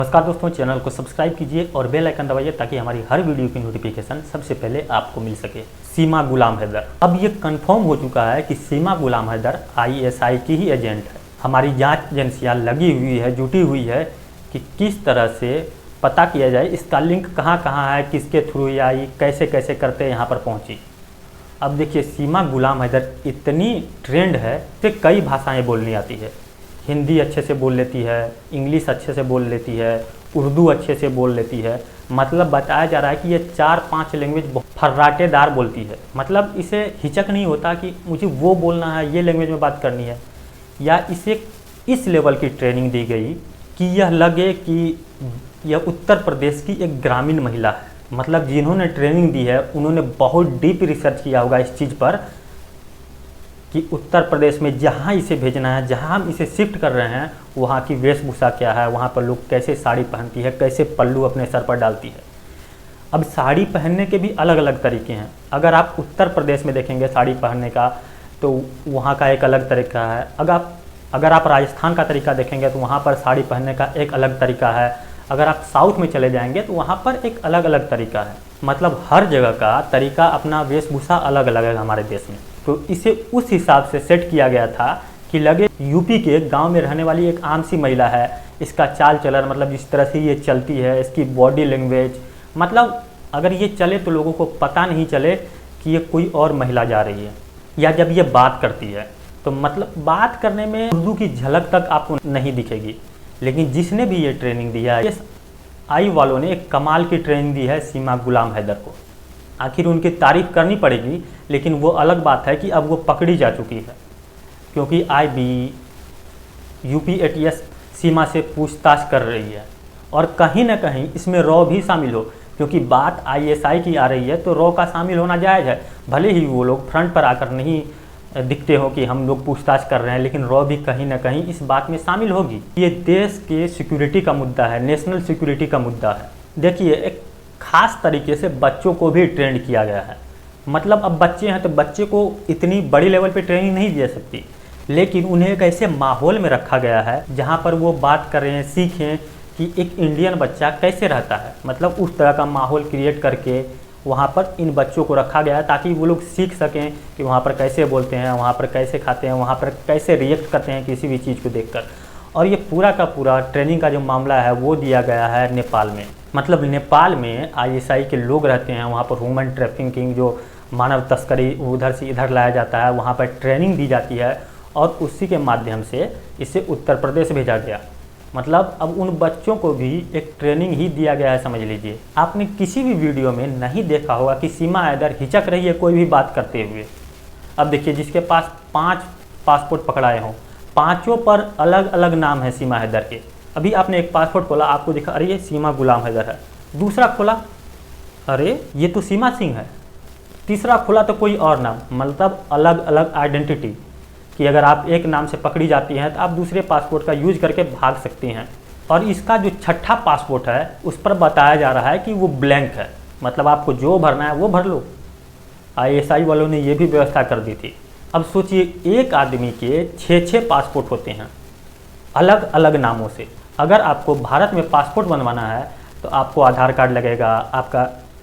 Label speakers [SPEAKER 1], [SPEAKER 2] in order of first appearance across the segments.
[SPEAKER 1] नमस्कार दोस्तों, चैनल को सब्सक्राइब कीजिए और बेल आइकन दबाइए ताकि हमारी हर वीडियो की नोटिफिकेशन सबसे पहले आपको मिल सके। सीमा गुलाम हैदर, अब ये कंफर्म हो चुका है कि सीमा गुलाम हैदर आईएसआई की ही एजेंट है। हमारी जांच एजेंसियां लगी हुई है, जुटी हुई है कि किस तरह से पता किया जाए इसका लिंक कहाँ कहाँ है, किसके थ्रू ये आई, कैसे कैसे करते यहाँ पर पहुँची। अब देखिए, सीमा गुलाम हैदर इतनी ट्रेंड है कि कई भाषाएँ बोलनी आती है। हिंदी अच्छे से बोल लेती है, इंग्लिश अच्छे से बोल लेती है, उर्दू अच्छे से बोल लेती है। मतलब बताया जा रहा है कि ये 4-5 लैंग्वेज फर्राटेदार बोलती है। मतलब इसे हिचक नहीं होता कि मुझे वो बोलना है, ये लैंग्वेज में बात करनी है। या इसे इस लेवल की ट्रेनिंग दी गई कि यह लगे कि यह उत्तर प्रदेश की एक ग्रामीण महिला है। मतलब जिन्होंने ट्रेनिंग दी है उन्होंने बहुत डीप रिसर्च किया होगा इस चीज़ पर कि उत्तर प्रदेश में जहाँ इसे भेजना है, जहाँ हम इसे शिफ्ट कर रहे हैं, वहाँ की वेशभूषा क्या है, वहाँ पर लोग कैसे साड़ी पहनती है, कैसे पल्लू अपने सर पर डालती है। अब साड़ी पहनने के भी अलग अलग तरीके हैं। अगर आप उत्तर प्रदेश में देखेंगे साड़ी पहनने का तो वहाँ का एक अलग तरीका है। अगर आप राजस्थान का तरीका देखेंगे तो वहाँ पर साड़ी पहनने का एक अलग तरीका है। अगर आप साउथ में चले जाएंगे तो वहाँ पर एक अलग अलग तरीका है। मतलब हर जगह का तरीका, अपना वेशभूषा अलग अलग है हमारे देश में। तो इसे उस हिसाब से सेट किया गया था कि लगे यूपी के गांव में रहने वाली एक आम सी महिला है, इसका चाल चलन, मतलब जिस तरह से ये चलती है, इसकी बॉडी लैंग्वेज, मतलब अगर ये चले तो लोगों को पता नहीं चले कि ये कोई और महिला जा रही है। या जब ये बात करती है तो मतलब बात करने में उर्दू की झलक तक आपको नहीं दिखेगी। लेकिन जिसने भी ये ट्रेनिंग दिया है, आई वालों ने एक कमाल की ट्रेनिंग दी है सीमा गुलाम हैदर को। आखिर उनकी तारीफ़ करनी पड़ेगी, लेकिन वो अलग बात है कि अब वो पकड़ी जा चुकी है, क्योंकि आईबी, यूपी एटीएस सीमा से पूछताछ कर रही है। और कहीं ना कहीं इसमें रॉ भी शामिल हो, क्योंकि बात आईएसआई की आ रही है तो रॉ का शामिल होना जायज़ है। भले ही वो लोग फ्रंट पर आकर नहीं दिखते हो कि हम लोग पूछताछ कर रहे हैं, लेकिन रॉ भी कहीं ना कहीं इस बात में शामिल होगी। ये देश के सिक्योरिटी का मुद्दा है, नेशनल सिक्योरिटी का मुद्दा है। देखिए, एक खास तरीके से बच्चों को भी ट्रेंड किया गया है। मतलब अब बच्चे हैं तो बच्चे को इतनी बड़ी लेवल पे ट्रेनिंग नहीं दे सकती, लेकिन उन्हें एक ऐसे माहौल में रखा गया है जहां पर वो बात कर रहे हैं, सीखें कि एक इंडियन बच्चा कैसे रहता है। मतलब उस तरह का माहौल क्रिएट करके वहां पर इन बच्चों को रखा गया है ताकि वो लोग सीख सकें कि वहाँ पर कैसे बोलते हैं, वहाँ पर कैसे खाते हैं, वहाँ पर कैसे रिएक्ट करते हैं किसी भी चीज़ को देखकर। और ये पूरा का पूरा ट्रेनिंग का जो मामला है वो दिया गया है नेपाल में। मतलब नेपाल में आईएसआई के लोग रहते हैं, वहाँ पर ह्यूमन ट्रैफिकिंग, जो मानव तस्करी उधर से इधर लाया जाता है, वहाँ पर ट्रेनिंग दी जाती है और उसी के माध्यम से इसे उत्तर प्रदेश भेजा गया। मतलब अब उन बच्चों को भी एक ट्रेनिंग ही दिया गया है, समझ लीजिए। आपने किसी भी वीडियो में नहीं देखा होगा कि सीमा हैदर हिचक रही है कोई भी बात करते हुए। अब देखिए, जिसके पास 5 पासपोर्ट पकड़ाए हों, पाँचों पर अलग अलग नाम है सीमा हैदर के। अभी आपने एक पासपोर्ट खोला, आपको दिखा अरे ये सीमा गुलाम हैदर है। दूसरा खोला, अरे ये तो सीमा सिंह है। तीसरा खोला तो कोई और नाम। मतलब अलग अलग आइडेंटिटी कि अगर आप एक नाम से पकड़ी जाती हैं तो आप दूसरे पासपोर्ट का यूज करके भाग सकती हैं। और इसका जो छठा पासपोर्ट है उस पर बताया जा रहा है कि वो ब्लैंक है। मतलब आपको जो भरना है वो भर लो। आईएसआई वालों ने ये भी व्यवस्था कर दी थी। अब सोचिए, एक आदमी के 6-6 पासपोर्ट होते हैं अलग अलग नामों से। अगर आपको भारत में पासपोर्ट बनवाना है तो आपको आधार कार्ड लगेगा,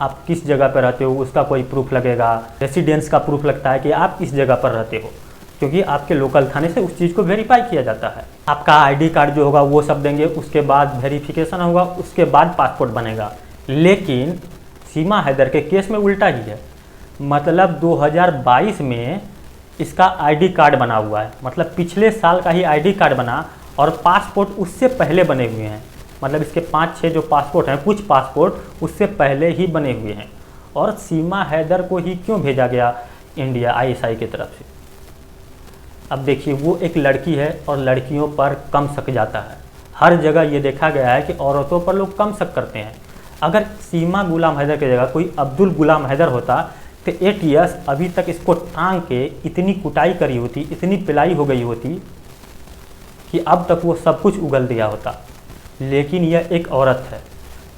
[SPEAKER 1] आप किस जगह पर रहते हो उसका कोई प्रूफ लगेगा, रेसिडेंस का प्रूफ लगता है कि आप किस जगह पर रहते हो, क्योंकि आपके लोकल थाने से उस चीज़ को वेरीफाई किया जाता है। आपका आईडी कार्ड जो होगा वो सब देंगे, उसके बाद वेरिफिकेशन होगा, उसके बाद पासपोर्ट बनेगा। लेकिन सीमा हैदर के केस में उल्टा ही है। मतलब 2022 में इसका आईडी कार्ड बना हुआ है। मतलब पिछले साल का ही आईडी कार्ड बना और पासपोर्ट उससे पहले बने हुए हैं। मतलब इसके 5-6 जो पासपोर्ट हैं, कुछ पासपोर्ट उससे पहले ही बने हुए हैं। और सीमा हैदर को ही क्यों भेजा गया इंडिया आईएसआई की तरफ से? अब देखिए, वो एक लड़की है और लड़कियों पर कम शक जाता है। हर जगह ये देखा गया है कि औरतों पर लोग कम शक करते हैं। अगर सीमा गुलाम हैदर की जगह कोई अब्दुल गुलाम हैदर होता तो एटीएस अभी तक इसको टांग के इतनी कुटाई करी होती, इतनी पिलाई हो गई होती कि अब तक वो सब कुछ उगल दिया होता। लेकिन यह एक औरत है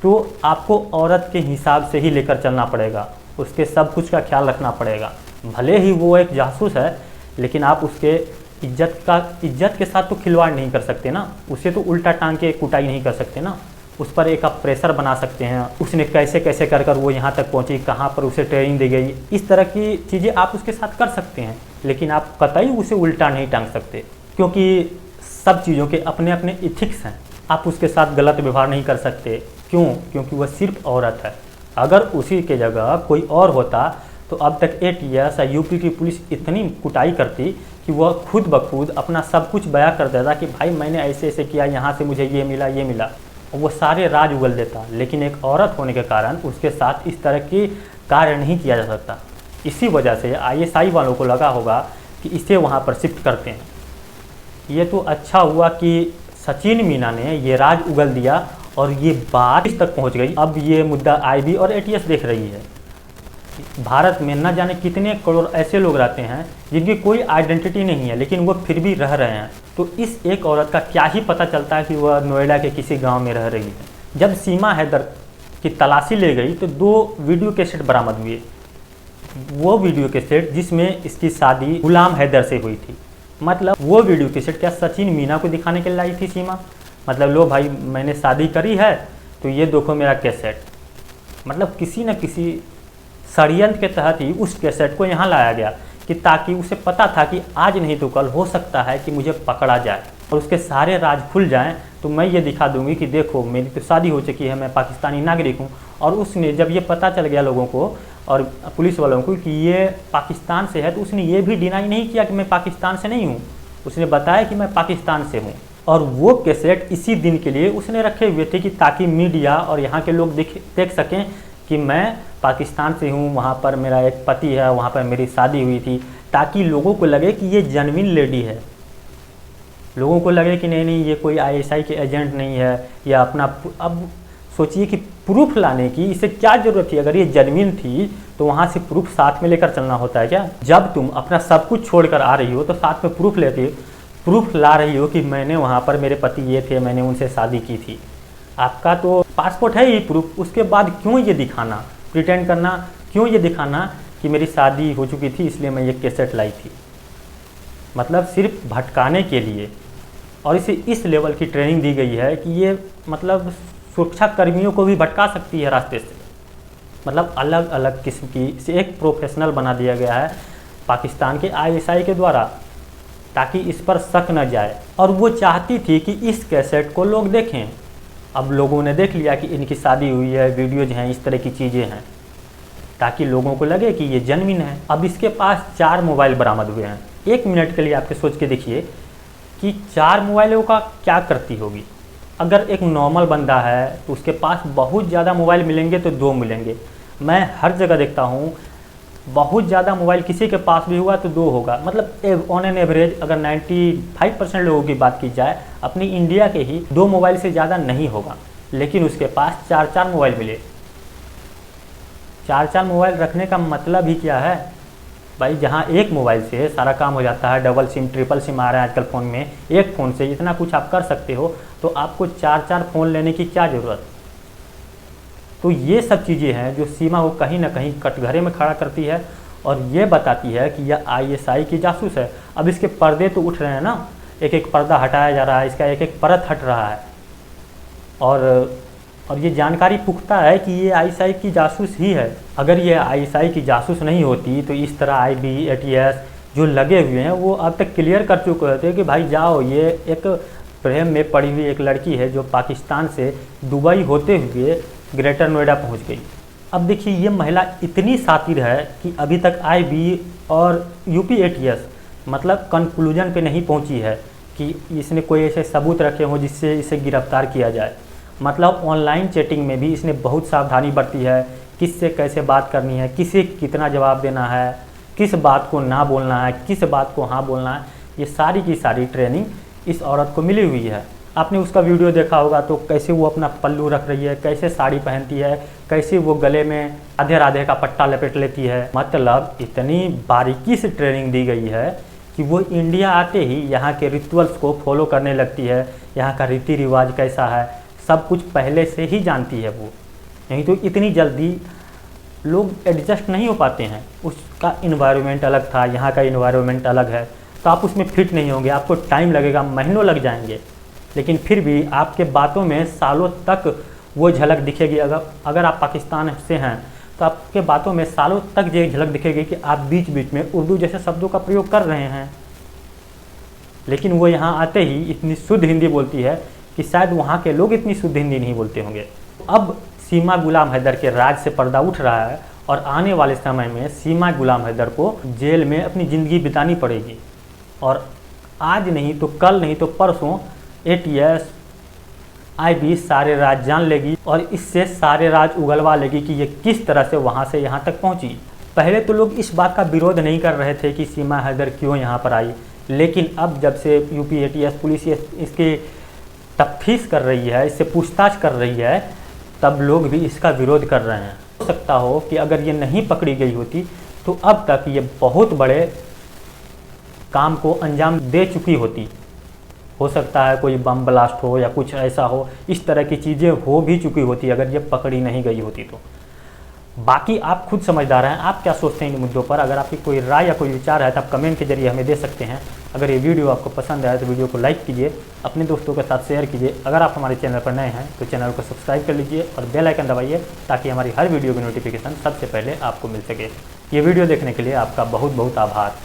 [SPEAKER 1] तो आपको औरत के हिसाब से ही लेकर चलना पड़ेगा, उसके सब कुछ का ख्याल रखना पड़ेगा। भले ही वो एक जासूस है, लेकिन आप उसके इज्जत के साथ तो खिलवाड़ नहीं कर सकते ना, उसे तो उल्टा टांग के कुटाई नहीं कर सकते ना। उस पर एक आप प्रेशर बना सकते हैं, उसने कैसे कैसे कर कर वो यहाँ तक पहुँची, कहाँ पर उसे ट्रेनिंग दी गई, इस तरह की चीज़ें आप उसके साथ कर सकते हैं। लेकिन आप कतई उसे उल्टा नहीं टांग सकते, क्योंकि सब चीज़ों के अपने अपने इथिक्स हैं। आप उसके साथ गलत व्यवहार नहीं कर सकते। क्यों? क्योंकि वह सिर्फ औरत है। अगर उसी के जगह कोई और होता तो अब तक ATS या यूपी की पुलिस इतनी कुटाई करती कि वह खुद ब खुद अपना सब कुछ बयां कर देता कि भाई मैंने ऐसे ऐसे किया, यहाँ से मुझे ये मिला ये मिला, और वो सारे राज उगल देता। लेकिन एक औरत होने के कारण उसके साथ इस तरह की कार्य नहीं किया जा सकता। इसी वजह से ISI वालों को लगा होगा कि इसे वहाँ पर शिफ्ट करते हैं। ये तो अच्छा हुआ कि सचिन मीना ने ये राज उगल दिया और ये बात इस तक पहुँच गई। अब ये मुद्दा IB और ATS देख रही है। भारत में न जाने कितने करोड़ ऐसे लोग रहते हैं जिनकी कोई आइडेंटिटी नहीं है, लेकिन वो फिर भी रह रहे हैं। तो इस एक औरत का क्या ही पता चलता है कि वह नोएडा के किसी गांव में रह रही है। जब सीमा हैदर की तलाशी ले गई तो 2 वीडियो कैसेट बरामद हुए। वो वीडियो कैसेट जिसमें इसकी शादी गुलाम हैदर से हुई थी। मतलब वो वीडियो कैसेट क्या सचिन मीना को दिखाने के लिए लाई थी सीमा? मतलब लो भाई मैंने शादी करी है तो ये देखो मेरा कैसेट। मतलब किसी न किसी षड्यंत्र के तहत ही उस कैसेट को यहाँ लाया गया कि ताकि उसे पता था कि आज नहीं तो कल हो सकता है कि मुझे पकड़ा जाए और उसके सारे राज खुल जाएं, तो मैं ये दिखा दूंगी कि देखो मेरी तो शादी हो चुकी है, मैं पाकिस्तानी नागरिक हूँ। और उसने जब ये पता चल गया लोगों को और पुलिस वालों को कि ये पाकिस्तान से है, तो उसने ये भी डिनाई नहीं किया कि मैं पाकिस्तान से नहीं हूँ। उसने बताया कि मैं पाकिस्तान से हूँ। और वो कैसेट इसी दिन के लिए उसने रखे हुए थे कि ताकि मीडिया और यहाँ के लोग देख सकें कि मैं पाकिस्तान से हूँ, वहाँ पर मेरा एक पति है, वहाँ पर मेरी शादी हुई थी, ताकि लोगों को लगे कि ये जेन्युइन लेडी है। लोगों को लगे कि नहीं नहीं ये कोई ISI के एजेंट नहीं है या अपना। अब सोचिए कि प्रूफ लाने की इसे क्या ज़रूरत थी? अगर ये जेन्युइन थी तो वहाँ से प्रूफ साथ में लेकर चलना होता है क्या? जब तुम अपना सब कुछ छोड़ कर आ रही हो तो साथ में प्रूफ लेती, प्रूफ ला रही हो कि मैंने वहाँ पर मेरे पति ये थे, मैंने उनसे शादी की थी। आपका तो पासपोर्ट है ही प्रूफ, उसके बाद क्यों ये दिखाना, प्रिटेंड करना, क्यों ये दिखाना कि मेरी शादी हो चुकी थी इसलिए मैं ये कैसेट लाई थी? मतलब सिर्फ भटकाने के लिए। और इसे इस लेवल की ट्रेनिंग दी गई है कि ये मतलब सुरक्षा कर्मियों को भी भटका सकती है रास्ते से। मतलब अलग अलग किस्म की इसे एक प्रोफेशनल बना दिया गया है पाकिस्तान के ISI के द्वारा, ताकि इस पर शक न जाए। और वो चाहती थी कि इस कैसेट को लोग देखें। अब लोगों ने देख लिया कि इनकी शादी हुई है, वीडियोज हैं, इस तरह की चीज़ें हैं, ताकि लोगों को लगे कि ये जेन्युइन है। अब इसके पास 4 मोबाइल बरामद हुए हैं। 1 मिनट के लिए आपके सोच के देखिए कि 4 मोबाइलों का क्या करती होगी। अगर एक नॉर्मल बंदा है तो उसके पास बहुत ज़्यादा मोबाइल मिलेंगे तो 2 मिलेंगे। मैं हर जगह देखता हूँ बहुत ज़्यादा मोबाइल किसी के पास भी हुआ तो 2 होगा। मतलब ऑन एन एवरेज अगर 95% लोगों की बात की जाए अपनी इंडिया के ही 2 मोबाइल से ज़्यादा नहीं होगा। लेकिन उसके पास 4 मोबाइल मिले। 4 मोबाइल रखने का मतलब ही क्या है भाई? जहाँ एक मोबाइल से सारा काम हो जाता है, डबल सिम ट्रिपल सिम आ रहा है आजकल फ़ोन में, एक फ़ोन से इतना कुछ आप कर सकते हो, तो आपको 4 फ़ोन लेने की क्या ज़रूरत? तो ये सब चीज़ें हैं जो सीमा को कहीं ना कहीं कटघरे में खड़ा करती है और ये बताती है कि यह ISI की जासूस है। अब इसके पर्दे तो उठ रहे हैं ना, एक एक पर्दा हटाया जा रहा है, इसका एक एक परत हट रहा है। और ये जानकारी पुख्ता है कि ये ISI की जासूस ही है। अगर ये ISI की जासूस नहीं होती तो इस तरह IB ATS जो लगे हुए हैं वो अब तक क्लियर कर चुके होते कि भाई जाओ, ये एक प्रेम में पड़ी हुई एक लड़की है जो पाकिस्तान से दुबई होते हुए ग्रेटर नोएडा पहुंच गई। अब देखिए ये महिला इतनी शातिर है कि अभी तक IB और यूपी ATS मतलब कंक्लूजन पे नहीं पहुंची है कि इसने कोई ऐसे सबूत रखे हों जिससे इसे गिरफ्तार किया जाए। मतलब ऑनलाइन चैटिंग में भी इसने बहुत सावधानी बरती है, किससे कैसे बात करनी है, किसे कितना जवाब देना है, किस बात को ना बोलना है, किस बात को हाँ बोलना है, ये सारी की सारी ट्रेनिंग इस औरत को मिली हुई है। आपने उसका वीडियो देखा होगा तो कैसे वो अपना पल्लू रख रही है, कैसे साड़ी पहनती है, कैसे वो गले में आधे राधे का पट्टा लपेट लेती है। मतलब इतनी बारीकी से ट्रेनिंग दी गई है कि वो इंडिया आते ही यहाँ के रिचुअल्स को फॉलो करने लगती है, यहाँ का रीति रिवाज कैसा है सब कुछ पहले से ही जानती है वो। नहीं तो इतनी जल्दी लोग एडजस्ट नहीं हो पाते हैं। उसका इन्वायरमेंट अलग था, यहाँ का इन्वायरमेंट अलग है, तो आप उसमें फिट नहीं होंगे, आपको टाइम लगेगा, महीनों लग जाएंगे। लेकिन फिर भी आपके बातों में सालों तक वो झलक दिखेगी। अगर आप पाकिस्तान से हैं तो आपके बातों में सालों तक ये झलक दिखेगी कि आप बीच बीच में उर्दू जैसे शब्दों का प्रयोग कर रहे हैं। लेकिन वो यहाँ आते ही इतनी शुद्ध हिंदी बोलती है कि शायद वहाँ के लोग इतनी शुद्ध हिंदी नहीं बोलते होंगे। अब सीमा गुलाम हैदर के राज से पर्दा उठ रहा है और आने वाले समय में सीमा गुलाम हैदर को जेल में अपनी ज़िंदगी बितानी पड़ेगी। और आज नहीं तो कल नहीं तो परसों ATS IB सारे राज जान लेगी और इससे सारे राज उगलवा लेगी कि ये किस तरह से वहाँ से यहाँ तक पहुँची। पहले तो लोग इस बात का विरोध नहीं कर रहे थे कि सीमा हैदर क्यों यहाँ पर आई, लेकिन अब जब से UP ATS पुलिस इसकी तफ्तीश कर रही है, इससे पूछताछ कर रही है, तब लोग भी इसका विरोध कर रहे हैं। हो सकता हो कि अगर ये नहीं पकड़ी गई होती तो अब तक ये बहुत बड़े काम को अंजाम दे चुकी होती। हो सकता है कोई बम ब्लास्ट हो या कुछ ऐसा हो, इस तरह की चीज़ें हो भी चुकी होती अगर ये पकड़ी नहीं गई होती तो। बाकी आप खुद समझदार हैं, आप क्या सोचते हैं इन मुद्दों पर। अगर आपकी कोई राय या कोई विचार है तो आप कमेंट के जरिए हमें दे सकते हैं। अगर ये वीडियो आपको पसंद आया तो वीडियो को लाइक कीजिए, अपने दोस्तों के साथ शेयर कीजिए। अगर आप हमारे चैनल पर नए हैं तो चैनल को सब्सक्राइब कर लीजिए और बेल आइकन दबाइए ताकि हमारी हर वीडियो की नोटिफिकेशन सबसे पहले आपको मिल सके। ये वीडियो देखने के लिए आपका बहुत बहुत आभार।